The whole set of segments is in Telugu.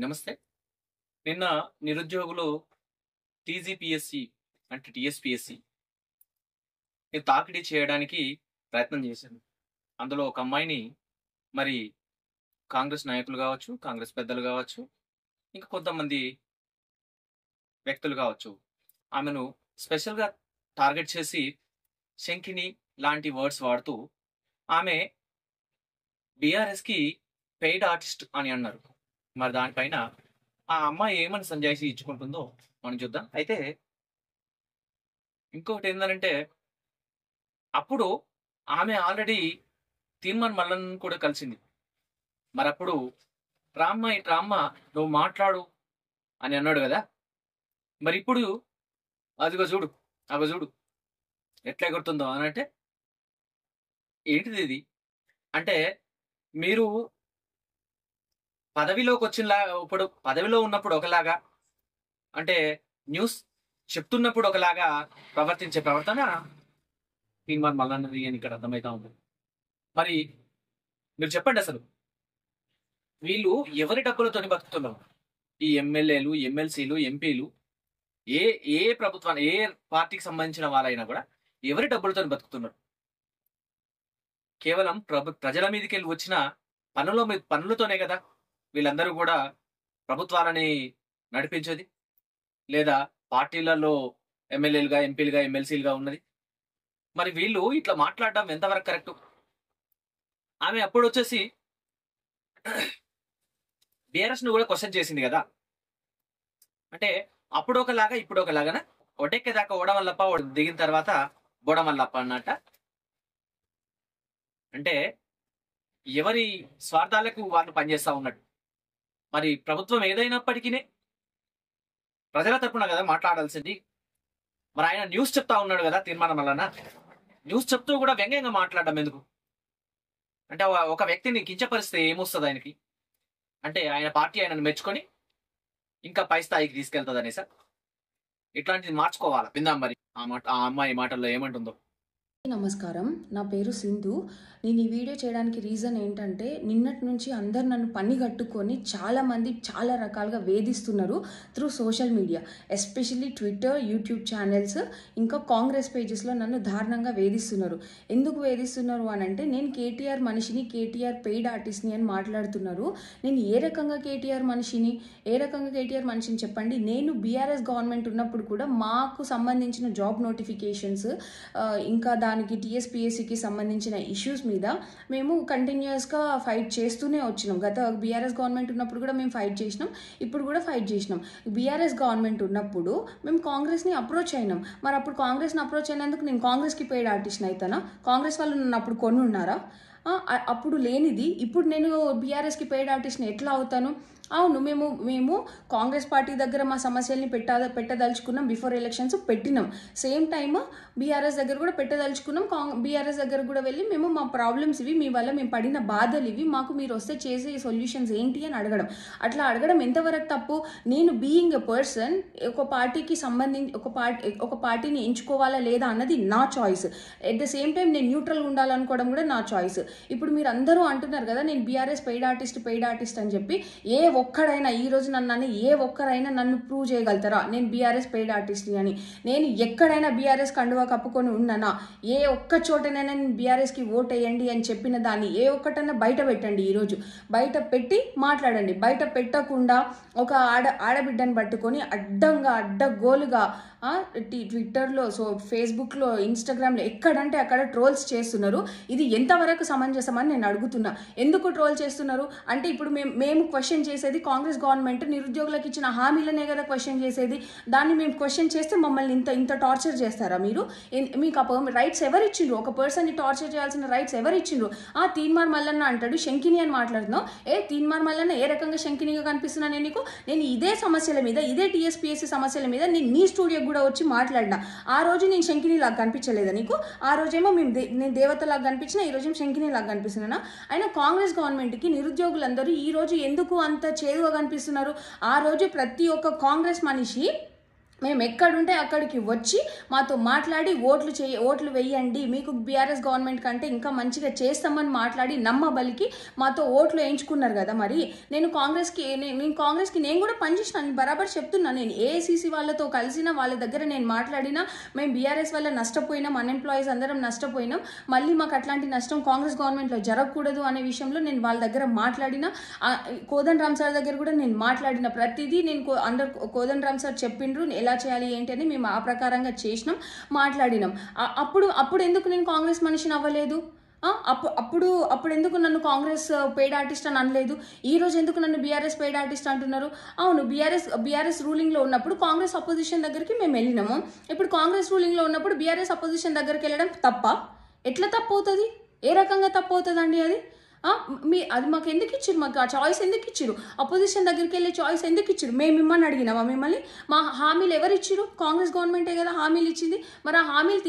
నమస్తే. నిన్న నిరుద్యోగులు టీజీపీఎస్సీ అంటే టీఎస్పీఎస్సీ తాకిడి చేయడానికి ప్రయత్నం చేశారు. అందులో ఒక అమ్మాయిని మరి కాంగ్రెస్ నాయకులు కావచ్చు, కాంగ్రెస్ పెద్దలు కావచ్చు, ఇంకా కొంతమంది వ్యక్తులు కావచ్చు, ఆమెను స్పెషల్‌గా టార్గెట్ చేసి శంకిని లాంటి వర్డ్స్ వాడుతూ ఆమె బీఆర్ఎస్‌కి పెయిడ్ ఆర్టిస్ట్ అని అన్నారు. మరి దానిపైన ఆ అమ్మాయి ఏమని సంజాయిషీ ఇచ్చుకుంటుందో మనం చూద్దాం. అయితే ఇంకొకటేందనంటే, అప్పుడు ఆమె ఆల్రెడీ తీన్మార్ మల్లన్ కూడా కలిసింది. మరప్పుడు "రామ్మా ఇటు రామ్మా నువ్వు మాట్లాడు" అని అన్నాడు గదా! మరిప్పుడు అదిగో జూడు, అగో జూడు ఎట్లా ఎగురుతుందో అనంటే, ఏంటిదిది? అంటే మీరు ఇప్పుడు పదవిలో ఉన్నప్పుడు ఒకలాగా, అంటే న్యూస్ చెప్తున్నప్పుడు ఒకలాగా ప్రవర్తించే ప్రవర్తన తీన్మార్ మల్లన్నది అని ఇక్కడ అర్థమైతా ఉంది. మరి మీరు చెప్పండి అసలు, వీళ్ళు ఎవరి డబ్బులతోని బతుకుతున్నారు? ఈ ఎమ్మెల్యేలు, ఎమ్మెల్సీలు, ఎంపీలు ఏ ఏ ప్రభుత్వాన్ని ఏ పార్టీకి సంబంధించిన వాళ్ళైనా కూడా ఎవరి డబ్బులతోని బతుకుతున్నారు? కేవలం ప్రజల మీదకెళ్ళి వచ్చిన పనులతోనే కదా వీళ్ళందరూ కూడా ప్రభుత్వాలని నడిపించేది, లేదా పార్టీలలో ఎమ్మెల్యేలుగా, ఎంపీలుగా, ఎమ్మెల్సీలుగా ఉన్నది. మరి వీళ్ళు ఇట్లా మాట్లాడడం ఎంతవరకు కరెక్టు? ఆమె అప్పుడు వచ్చేసి బీఆర్ఎస్ ను కూడా క్వశ్చన్ చేసింది కదా. అంటే అప్పుడు ఒకలాగా ఇప్పుడు ఒకలాగానా? ఒడెక్కేదాకా ఓడమల్లప్ప, దిగిన తర్వాత బోడమల్లప్ప అన్నట్ట. అంటే ఎవరి స్వార్థాలకు వాళ్ళు పనిచేస్తా ఉన్నట్టు. మరి ప్రభుత్వం ఏదైనప్పటికీ ప్రజల తరపున కదా మాట్లాడాల్సింది. మరి ఆయన న్యూస్ చెప్తా ఉన్నాడు కదా తీర్మానం వలన, న్యూస్ చెప్తూ కూడా వ్యంగ్యంగా మాట్లాడడం ఎందుకు? అంటే ఒక వ్యక్తిని కించపరిస్తే ఏమొస్తుంది ఆయనకి? అంటే ఆయన పార్టీ ఆయనను మెచ్చుకొని ఇంకా పై స్థాయికి తీసుకెళ్తుంది అనేసి ఇట్లాంటిది మార్చుకోవాలా. విందాం మరి ఆ అమ్మాయి మాటల్లో ఏమంటుందో. నమస్కారం, నా పేరు సింధు. నేను ఈ వీడియో చేయడానికి రీజన్ ఏంటంటే, నిన్నటి నుంచి అందరు నన్ను పని కట్టుకొని చాలామంది చాలా రకాలుగా వేధిస్తున్నారు through social media, especially Twitter, YouTube channels, ఇంకా కాంగ్రెస్ పేజెస్లో నన్ను దారుణంగా వేధిస్తున్నారు. ఎందుకు వేధిస్తున్నారు అని అంటే, నేను కేటీఆర్ మనిషిని, కేటీఆర్ పెయిడ్ ఆర్టిస్ట్ని అని మాట్లాడుతున్నారు. నేను ఏ రకంగా కేటీఆర్ మనిషిని చెప్పండి. నేను బీఆర్ఎస్ గవర్నమెంట్ ఉన్నప్పుడు కూడా మాకు సంబంధించిన జాబ్ నోటిఫికేషన్స్, ఇంకా దానికి టీఎస్పీఎస్సీకి సంబంధించిన ఇష్యూస్ మీద మేము కంటిన్యూస్గా ఫైట్ చేస్తూనే వచ్చినాం. గత బీఆర్ఎస్ గవర్నమెంట్ ఉన్నప్పుడు కూడా మేము ఫైట్ చేసినాం, ఇప్పుడు కూడా ఫైట్ చేసినాం. బీఆర్ఎస్ గవర్నమెంట్ ఉన్నప్పుడు మేము కాంగ్రెస్ని అప్రోచ్ అయినాం. మరి అప్పుడు కాంగ్రెస్ని అప్రోచ్ అయినందుకు నేను కాంగ్రెస్కి పెయిడ్ ఆర్టిస్ట్ని అవుతానా? కాంగ్రెస్ వాళ్ళు నన్ను అప్పుడు కొని ఉన్నారా? అప్పుడు లేనిది ఇప్పుడు నేను బీఆర్ఎస్కి పెయిడ్ ఆర్టిస్ట్ని ఎట్లా అవుతాను? అవును, మేము కాంగ్రెస్ పార్టీ దగ్గర మా సమస్యల్ని పెట్టదలుచుకున్నాం. బిఫోర్ ఎలక్షన్స్ పెట్టినాం. సేమ్ టైమ్ బీఆర్ఎస్ దగ్గర కూడా పెట్టదలుచుకున్నాం. బీఆర్ఎస్ దగ్గర కూడా వెళ్ళి మేము మా ప్రాబ్లమ్స్ ఇవి, మీ వల్ల మేము పడిన బాధలు ఇవి, మాకు మీరు వస్తే చేసే సొల్యూషన్స్ ఏంటి అని అడగడం. అట్లా అడగడం ఎంతవరకు తప్పు? నేను బీయింగ్ ఎ పర్సన్ ఒక పార్టీకి సంబంధించి ఒక పార్టీని ఎంచుకోవాలా లేదా అన్నది నా choice. At the same time నేను న్యూట్రల్గా ఉండాలనుకోవడం కూడా నా చాయిస్. ఇప్పుడు మీరు అందరూ అంటున్నారు కదా నేను బీఆర్ఎస్ పెయిడ్ ఆర్టిస్ట్ అని చెప్పి. ఈ రోజు నన్ను ప్రూవ్ చేయగలుగుతారా నేను బీఆర్ఎస్ పెయిడ్ ఆర్టిస్ట్ని అని? నేను ఎక్కడైనా బీఆర్ఎస్ కండువా కప్పుకొని ఉన్నానా? ఏ ఒక్క చోటనైనా నేను బీఆర్ఎస్కి ఓట్ వేయండి అని చెప్పిన దాన్ని ఏ ఒక్కటన్నా బయట పెట్టండి. ఈరోజు బయట పెట్టి మాట్లాడండి. బయట పెట్టకుండా ఒక ఆడబిడ్డను పట్టుకొని అడ్డగోలుగా ట్విట్టర్లో, ఫేస్బుక్లో, ఇన్స్టాగ్రామ్లో ఎక్కడంటే అక్కడ ట్రోల్స్ చేస్తున్నారు. ఇది ఎంతవరకు సమంజసమని నేను అడుగుతున్నా. ఎందుకు ట్రోల్ చేస్తున్నారు అంటే, ఇప్పుడు మేము క్వశ్చన్ చేసేది కాంగ్రెస్ గవర్నమెంట్ నిరుద్యోగులకు ఇచ్చిన హామీలనే కదా క్వశ్చన్ చేసేది. దాన్ని మేము క్వశ్చన్ చేస్తే మమ్మల్ని ఇంత టార్చర్ చేస్తారా మీరు? మీకు ఆ రైట్స్ ఎవరు ఇచ్చిండ్రు? ఒక పర్సన్ని టార్చర్ చేయాల్సిన రైట్స్ ఎవరు ఇచ్చిండ్రు? తీన్మార్ మల్లన్న అంటాడు శంకిని అని మాట్లాడుతున్నావు. తీన్మార్ మల్లన్న ఏ రకంగా శంకినిగా కనిపిస్తున్నా నీకు? నేను ఇదే సమస్యల మీద, ఇదే టీఎస్పీఎస్సీ సమస్యల మీద నేను నీ స్టూడియో కూడా వచ్చి మాట్లాడినా. ఆ రోజు నేను శంకిని లాగా కనిపించలేదా నీకు? ఆ రోజేమో నేను దేవతలాగా కనిపించినా, ఈ రోజేమో శంకిని లాగా కనిపిస్తున్నానా? అయినా కాంగ్రెస్ గవర్నమెంట్కి నిరుద్యోగులందరూ ఈ రోజు ఎందుకు అంత చేదుగా కనిపిస్తున్నారు? ఆ రోజు ప్రతి ఒక్క కాంగ్రెస్ మనిషి మేము ఎక్కడుంటే అక్కడికి వచ్చి మాతో మాట్లాడి ఓట్లు వేయండి, మీకు బీఆర్ఎస్ గవర్నమెంట్ కంటే ఇంకా మంచిగా చేస్తామని మాట్లాడి నమ్మబలికి మాతో ఓట్లు వేయించుకున్నారు కదా. మరి నేను కాంగ్రెస్కి నేను కూడా పనిచేసిన, నేను బరాబర్ చెప్తున్నా. నేను ఏఐసీసీ వాళ్ళతో కలిసిన వాళ్ళ దగ్గర నేను మాట్లాడినా, మేము బీఆర్ఎస్ వల్ల నష్టపోయినాం, అన్ఎంప్లాయీస్ అందరం నష్టపోయినాం, మళ్ళీ మాకు అట్లాంటి నష్టం కాంగ్రెస్ గవర్నమెంట్లో జరగకూడదు అనే విషయంలో నేను వాళ్ళ దగ్గర మాట్లాడిన. కోదండ రామ్ సార్ దగ్గర కూడా నేను మాట్లాడిన. ప్రతిదీ నేను కోదండ రామ్ సార్ చెప్పిండ్రు ఎలా చేయాలి ఏంటి అని, మేము ఆ ప్రకారంగా చేసినాం, మాట్లాడినాం. అప్పుడు ఎందుకు నేను కాంగ్రెస్ మనిషిని అవ్వలేదు? అప్పుడు ఎందుకు నన్ను కాంగ్రెస్ పెయిడ్ ఆర్టిస్ట్ అని అనలేదు? ఈ రోజు ఎందుకు నన్ను బీఆర్ఎస్ పెయిడ్ ఆర్టిస్ట్ అంటున్నారు? అవును, బీఆర్ఎస్ రూలింగ్లో ఉన్నప్పుడు కాంగ్రెస్ అపోజిషన్ దగ్గరికి మేము వెళ్ళినాము. ఇప్పుడు కాంగ్రెస్ రూలింగ్లో ఉన్నప్పుడు బీఆర్ఎస్ అపోజిషన్ దగ్గరికి వెళ్ళడం తప్ప? ఎట్లా తప్పు అవుతుంది? ఏ రకంగా తప్పు అవుతుందండి అది? అది మాకు ఎందుకు ఇచ్చిరు? మాకు ఆ చాయిస్ ఎందుకు ఇచ్చిరు? అపోజిషన్ దగ్గరికి వెళ్ళే చాయిస్ ఎందుకు ఇచ్చిరు? మేము మిమ్మల్ని అడిగినామా? మిమ్మల్ని మా హామీలు ఎవరు ఇచ్చిరు? కాంగ్రెస్ గవర్నమెంటే కదా హామీలు ఇచ్చింది. మరి ఆ హామీలు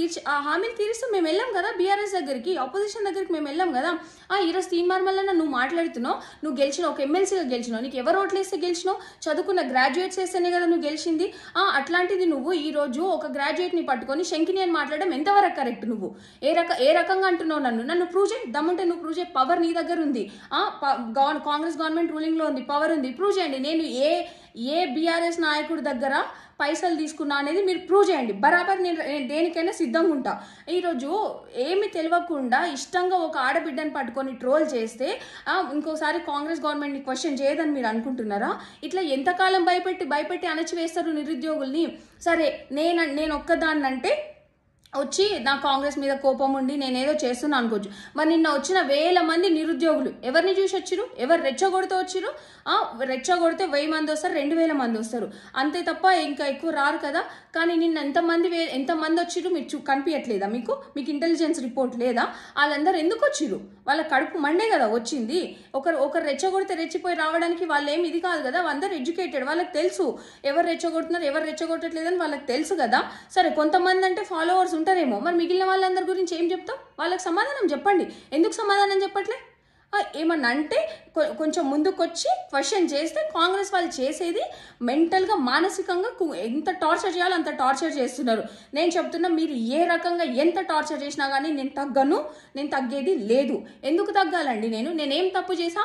తీరిస్తే మేము వెళ్ళాం కదా బీఆర్ఎస్ దగ్గరికి, అపోజిషన్ దగ్గరికి మేము వెళ్ళాం కదా. ఈరోజు తీన్మార్ మల్లన్న నువ్వు మాట్లాడుతున్నావు, నువ్వు గెలిచినావు, ఒక ఎమ్మెల్సీగా గెలిచినావు, నీకు ఎవరు ఓట్లు వేస్తే గెలిచినావు? చదువుకున్న గ్రాడ్యుయేట్స్ వేస్తేనే కదా నువ్వు గెలిచింది. అట్లాంటిది నువ్వు ఈరోజు ఒక గ్రాడ్యుయేట్ని పట్టుకొని శంకిని అని మాట్లాడడం ఎంతవరకు కరెక్ట్? నువ్వు ఏ రకంగా అంటున్నావు? నన్ను ప్రూవ్ చేయి, దమ్ముంటే నువ్వు ప్రూవ్ చేయి. పవర్ నీ దగ్గర ఉంది, కాంగ్రెస్ గవర్నమెంట్ రూలింగ్ లో ఉంది, పవర్ ఉంది, ప్రూవ్ చేయండి. నేను ఏ బీఆర్ఎస్ నాయకుడి దగ్గర పైసలు తీసుకున్నా అనేది మీరు ప్రూవ్ చేయండి. బరాబర్ నేను దేనికైనా సిద్ధంగా ఉంటా. ఈరోజు ఏమి తెలియకుండా ఇష్టంగా ఒక ఆడబిడ్డని పట్టుకొని ట్రోల్ చేస్తే ఇంకోసారి కాంగ్రెస్ గవర్నమెంట్ని క్వశ్చన్ చేయదని మీరు అనుకుంటున్నారా? ఇట్లా ఎంతకాలం భయపెట్టి అణచివేస్తారు నిరుద్యోగుల్ని? సరే, నేను ఒక్కదాన్నంటే వచ్చి నా కాంగ్రెస్ మీద కోపం ఉండి నేనేదో చేస్తున్నా అనుకోవచ్చు. మరి నిన్న వచ్చిన 1000 మంది నిరుద్యోగులు ఎవరిని చూసి వచ్చిరు? ఎవరు రెచ్చగొడితే వచ్చిరు? రెచ్చగొడితే 1000 మంది వస్తారు, 2000 మంది వస్తారు, అంతే తప్ప ఇంకా ఎక్కువ రారు కదా. కానీ నిన్న ఎంతమంది వచ్చిరు మీరు కనిపించట్లేదా? మీకు ఇంటెలిజెన్స్ రిపోర్ట్ లేదా? వాళ్ళందరూ ఎందుకు వచ్చిరు? వాళ్ళ కడుపు మండే కదా వచ్చింది. ఒకరు రెచ్చగొడితే రెచ్చిపోయి రావడానికి వాళ్ళు ఏమి ఇది కాదు కదా. అందరూ ఎడ్యుకేటెడ్, వాళ్ళకి తెలుసు ఎవరు రెచ్చగొడుతున్నారు ఎవరు రెచ్చగొట్టట్లేదని వాళ్ళకి తెలుసు కదా. సరే, కొంతమంది అంటే ఫాలోవర్స్ ఉంటారేమో, మరి మిగిలిన వాళ్ళందరి గురించి ఏం చెప్తాం? వాళ్ళకి సమాధానం చెప్పండి. ఎందుకు సమాధానం చెప్పట్లే? ఏమన్నా అంటే కొంచెం ముందుకొచ్చి క్వశ్చన్ చేస్తే కాంగ్రెస్ వాళ్ళు చేసేది మెంటల్గా మానసికంగా ఎంత టార్చర్ చేయాలో అంత టార్చర్ చేస్తున్నారు. నేను చెప్తున్నా, మీరు ఏ రకంగా ఎంత టార్చర్ చేసినా కానీ నేను తగ్గేది లేదు. ఎందుకు తగ్గాలండి? నేనేం తప్పు చేసా?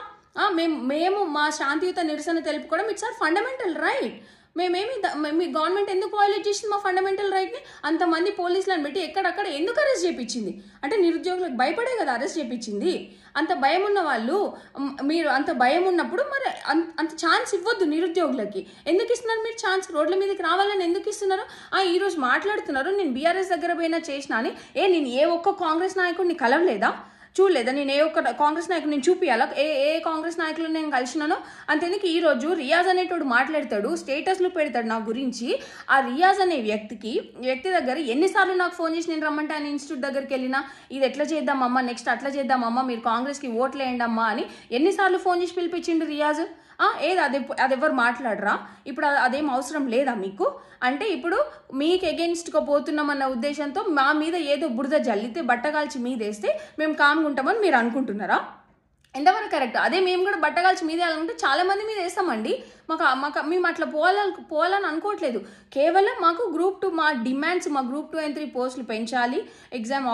మేము మా శాంతియుత నిరసన తెలుపుకోవడం ఇట్స్ ఆర్ ఫండమెంటల్ రైట్. మీ గవర్నమెంట్ ఎందుకు వైలేట్ చేసింది మా ఫండమెంటల్ రైట్ని? అంతమంది పోలీసులను పెట్టి ఎక్కడక్కడ ఎందుకు అరెస్ట్ చేయించింది? అంటే నిరుద్యోగులకు భయపడే కదా అరెస్ట్ చేయించింది. అంత భయం ఉన్న వాళ్ళు, మీరు అంత భయం ఉన్నప్పుడు మరి అంత ఛాన్స్ ఇవ్వద్దు నిరుద్యోగులకి. ఎందుకు ఇస్తున్నారు మీరు ఛాన్స్? రోడ్ల మీదకి రావాలని ఎందుకు ఇస్తున్నారు? ఈరోజు మాట్లాడుతున్నారు నేను బీఆర్ఎస్ దగ్గర పోయినా చేసినా అని. నేను ఏ ఒక్క కాంగ్రెస్ నాయకుడిని కలవలేదా? చూడలేదా? నేను ఏ ఒక్క కాంగ్రెస్ నాయకుడు నేను చూపియాలా ఏ కాంగ్రెస్ నాయకులు నేను కలిసినానో? అంతేందుకు ఈరోజు రియాజ్ అనేటోడు మాట్లాడతాడు, స్టేటస్లు పెడతాడు నా గురించి. ఆ రియాజ్ అనే వ్యక్తి దగ్గర ఎన్నిసార్లు నాకు ఫోన్ చేసి నేను రమ్మంటే ఆయన ఇన్స్టిట్యూట్ దగ్గరికి వెళ్ళినా, ఇది ఎట్లా చేద్దామమ్మా, నెక్స్ట్ అట్లా చేద్దామమ్మా, మీరు కాంగ్రెస్కి ఓట్లు వేయండి అమ్మా అని ఎన్నిసార్లు ఫోన్ చేసి పిలిపించిండు రియాజ్. అది ఎవరు మాట్లాడరా? ఇప్పుడు అదేం అవసరం లేదా మీకు? అంటే ఇప్పుడు మీకు ఎగెన్స్ట్గా పోతున్నామన్న ఉద్దేశంతో మా మీద ఏదో బురద జల్లితే బట్టగాల్చి మీదేస్తే మేము కామ్గా ఉంటామని మీరు అనుకుంటున్నారా? ఎంతవరకు కరెక్ట్? అదే మేము కూడా బట్టగాల్చి మీద వేయాలనుకుంటే చాలా మంది మీద వేస్తామండి. మేము అట్లా పోవాలని అనుకోవట్లేదు. కేవలం మాకు గ్రూప్ 2 మా డిమాండ్స్, మా గ్రూప్ 2 and 3 పోస్టులు పెంచాలి, ఎగ్జామ్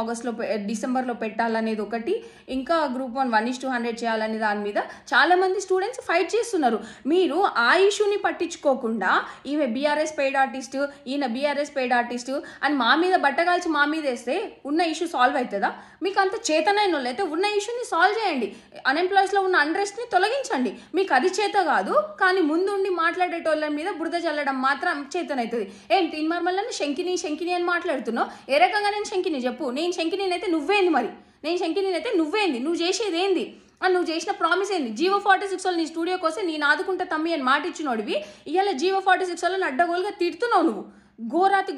డిసెంబర్లో పెట్టాలనేది ఒకటి, ఇంకా గ్రూప్ 1 1:100 చేయాలనే దాని మీద చాలామంది స్టూడెంట్స్ ఫైట్ చేస్తున్నారు. మీరు ఆ ఇష్యూని పట్టించుకోకుండా ఈమె బీఆర్ఎస్ పెయిడ్ ఆర్టిస్ట్, ఈయన బీఆర్ఎస్ పెయిడ్ ఆర్టిస్ట్ అని మా మీద బట్టగాల్చి మా మీద వేస్తే ఉన్న ఇష్యూ సాల్వ్ అవుతుందా? మీకు అంత చేతనైన వాళ్ళు అయితే ఉన్న ఇష్యూని సాల్వ్ చేయండి. అన్ఎంప్లాయీస్లో ఉన్న అన్రెస్ట్ని తొలగించండి. మీకు అది చేత కాదు, కానీ ముందుండి మాట్లాడేటోళ్ళ మీద బురద చల్లడం మాత్రం చేతనవుతుంది. ఏం తీన్మార్ మల్లన్న శంకిని అని మాట్లాడుతున్నావు? ఏ రకంగా నేను శంకిని చెప్పు? నేను శంకిని అయితే నువ్వేంది? మరి నేను శంకిని అయితే నువ్వేంది? నువ్వు చేసేది ఏంది? నువ్వు చేసిన ప్రామిస్ ఏంది? జీవో 46 వాళ్ళు నీ స్టూడియోకి వస్తే నేను ఆదుకుంటా తమ్మి అని మాట ఇచ్చినోడివి, ఇవాళ జీవో 46 వాళ్ళని అడ్డగోలుగా తిడుతున్నావు. నువ్వు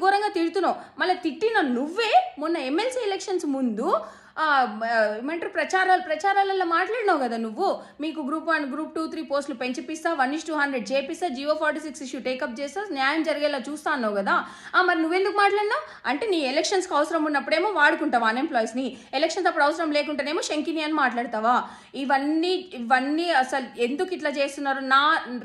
ఘోరంగా తిడుతున్నావు. మళ్ళీ తిట్టిన నువ్వే మొన్న ఎమ్మెల్సీ ఎలక్షన్స్ ముందు ఏమంటారు ప్రచారాలలో మాట్లాడినావు కదా నువ్వు. మీకు గ్రూప్ 1 గ్రూప్ 2 3 పోస్టులు పెంచిపిస్తా, 1:100 చేపిస్తా, GO 46 ఇష్యూ టేకప్ చేస్తా, న్యాయం జరిగేలా చూస్తా అన్నావు కదా. మరి నువ్వెందుకు మాట్లాడినావు అంటే నీ ఎలక్షన్స్కి అవసరం ఉన్నప్పుడేమో వాడుకుంటావా అన్ఎంప్లాయీస్ని, ఎలక్షన్స్ అప్పుడు అవసరం లేకుంటేనేమో శంకిని అని మాట్లాడతావా. ఇవన్నీ అసలు ఎందుకు ఇట్లా చేస్తున్నారు?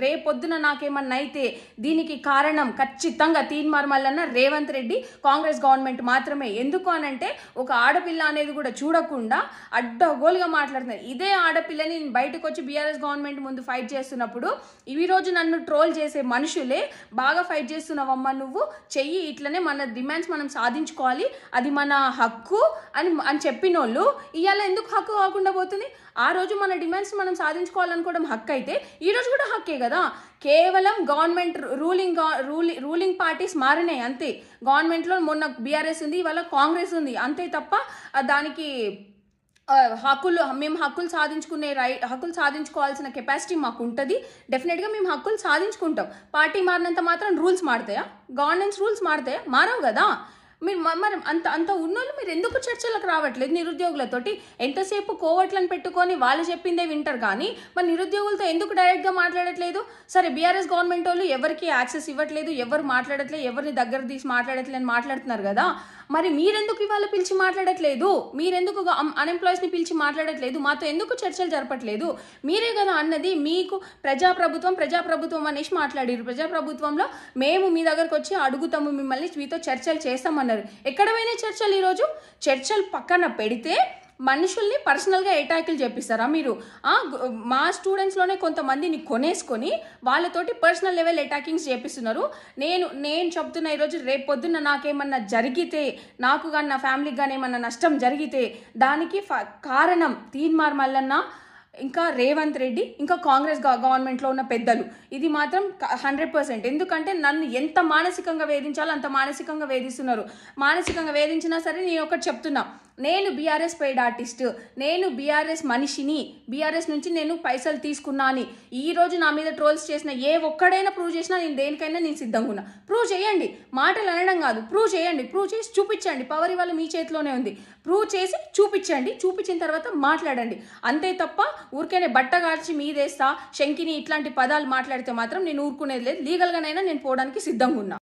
రేపొద్దున నాకేమన్నా అయితే దీనికి కారణం ఖచ్చితంగా తీన్మార్ మల్లన్న, రేవంత్ రెడ్డి, కాంగ్రెస్ గవర్నమెంట్ మాత్రమే. ఎందుకు అనంటే ఒక ఆడపిల్ల అనేది కూడా చూడకుండా అడ్డగోలుగా మాట్లాడుతున్నారు. ఇదే ఆడపిల్లని నేను బయటకు వచ్చి బీఆర్ఎస్ గవర్నమెంట్ ముందు ఫైట్ చేస్తున్నప్పుడు ఈ రోజు నన్ను ట్రోల్ చేసే మనుషులే బాగా ఫైట్ చేస్తున్నావమ్మా నువ్వు చెయ్యి, ఇట్లనే మన డిమాండ్స్ మనం సాధించుకోవాలి, అది మన హక్కు అని చెప్పినోళ్ళు ఇవాళ ఎందుకు హక్కు కాకుండా పోతుంది? ఆ రోజు మన డిమాండ్స్ మనం సాధించుకోవాలనుకోవడం హక్కు అయితే ఈ రోజు కూడా హక్కే కదా. కేవలం గవర్నమెంట్ రూలింగ్ పార్టీస్ మారినాయి అంతే. గవర్నమెంట్లో మొన్న బీఆర్ఎస్ ఉంది, ఇవాళ కాంగ్రెస్ ఉంది అంతే తప్ప దానికి మేము హక్కులు సాధించుకోవాల్సిన కెపాసిటీ మాకు ఉంటుంది. డెఫినెట్గా మేము హక్కులు సాధించుకుంటాం. పార్టీ మారినంత మాత్రం రూల్స్ మారుతాయా? గవర్నెన్స్ రూల్స్ మారుతాయా? మారవు కదా. మీరు మరి అంత ఉన్నోళ్ళు మీరు ఎందుకు చర్చలకు రావట్లేదు? నిరుద్యోగులతోటి ఎంతసేపు కోవట్లను పెట్టుకొని వాళ్ళు చెప్పిందే వింటారు కానీ మరి నిరుద్యోగులతో ఎందుకు డైరెక్ట్గా మాట్లాడట్లేదు? సరే బీఆర్ఎస్ గవర్నమెంట్ వాళ్ళు ఎవరికి యాక్సెస్ ఇవ్వట్లేదు, ఎవరు మాట్లాడట్లేదు, ఎవరిని దగ్గర తీసి మాట్లాడట్లేదు అని మాట్లాడుతున్నారు కదా. మరి మీరెందుకు ఇవాళ పిలిచి మాట్లాడట్లేదు? మీరెందుకు అన్ఎంప్లాయీస్ని పిలిచి మాట్లాడట్లేదు? మాతో ఎందుకు చర్చలు జరపట్లేదు? మీరే కదా అన్నది మీకు ప్రజాప్రభుత్వం అనేసి మాట్లాడారు. ప్రజాప్రభుత్వంలో మేము మీ దగ్గరకు వచ్చి అడుగుతాము, మిమ్మల్ని మీతో చర్చలు చేస్తామన్నారు. ఎక్కడ పోయినా చర్చలు? ఈరోజు చర్చలు పక్కన పెడితే మనుషుల్ని పర్సనల్గా అటాకులు చేపిస్తారా మీరు? మా స్టూడెంట్స్లోనే కొంతమందిని కొనేసుకొని వాళ్ళతోటి పర్సనల్ లెవెల్ అటాకింగ్స్ చేపిస్తున్నారు. నేను చెప్తున్నా ఈరోజు రేపు పొద్దున్న నాకేమన్నా జరిగితే, నాకు కానీ నా ఫ్యామిలీకి కానీ ఏమన్నా నష్టం జరిగితే దానికి కారణం తీన్మార్ మల్లన్న, ఇంకా రేవంత్ రెడ్డి, ఇంకా కాంగ్రెస్ గవర్నమెంట్లో ఉన్న పెద్దలు. ఇది మాత్రం 100%. ఎందుకంటే నన్ను ఎంత మానసికంగా వేధించాలో అంత మానసికంగా వేధిస్తున్నారు. మానసికంగా వేధించినా సరే నేను ఒకటి చెప్తున్నా, నేను బీఆర్ఎస్ పెయిడ్ ఆర్టిస్ట్, నేను బీఆర్ఎస్ మనిషిని, బీఆర్ఎస్ నుంచి నేను పైసలు తీసుకున్నా అని ఈరోజు నా మీద ట్రోల్స్ చేసిన ఏ ఒక్కడైనా ప్రూవ్ చేసినా నేను దేనికైనా నేను సిద్ధంగా ఉన్నా. ప్రూవ్ చేయండి, మాటలు అనడం కాదు, ప్రూవ్ చేయండి, ప్రూవ్ చేసి చూపించండి. పవర్ ఇవాళ మీ చేతిలోనే ఉంది. ప్రూవ్ చేసి చూపించండి, చూపించిన తర్వాత మాట్లాడండి. అంతే తప్ప ఊరికేనే బట్టగాల్చి మీదేస్తా శంకిని ఇట్లాంటి పదాలు మాట్లాడితే మాత్రం నేను ఊరుకునేది లేదు. లీగల్గానైనా నేను పోవడానికి సిద్ధంగా ఉన్నా.